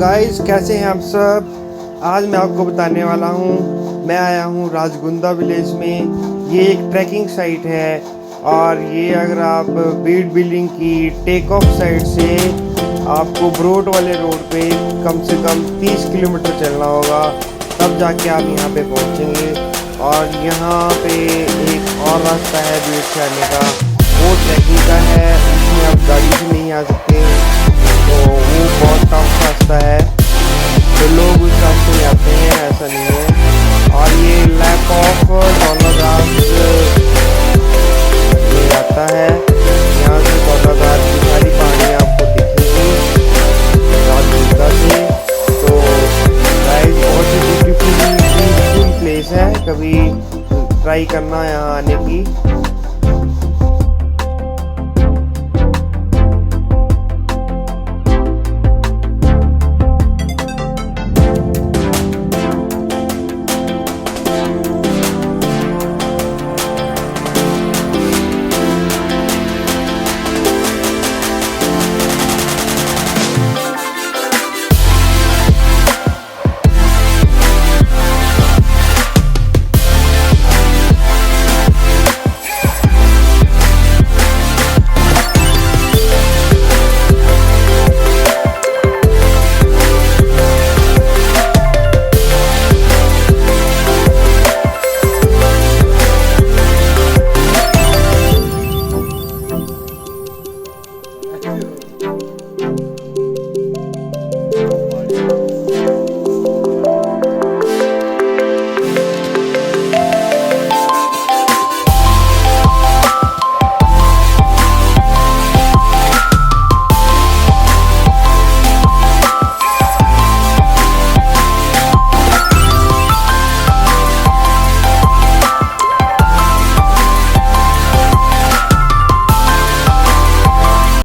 Guys, कैसे हैं आप सब। आज मैं आपको बताने वाला हूँ, मैं आया हूँ राजगुंदा विलेज में। ये एक ट्रैकिंग साइट है और ये अगर आप बीड बिल्डिंग की टेक ऑफ साइड से आपको ब्रोड वाले रोड पे कम से कम 30 किलोमीटर चलना होगा, तब जाके आप यहाँ पे पहुँचेंगे। और यहाँ पे एक और रास्ता है बीड से आने का, वो ट्रैकिंग का है, उसमें आप गाड़ी से नहीं आ सकते, तो वो बहुत टफ रास्ता है, तो लोग उस रास्ते में आते हैं, ऐसा नहीं है। और ये लैक ऑफ दौलतदार में आता है, यहाँ से दौलतदार की सारी पहाड़ियाँ आपको दिखेंगी राजगुंदा से। तो गाइस, बहुत ही ब्यूटीफुल प्लेस है, कभी ट्राई करना यहाँ आने की।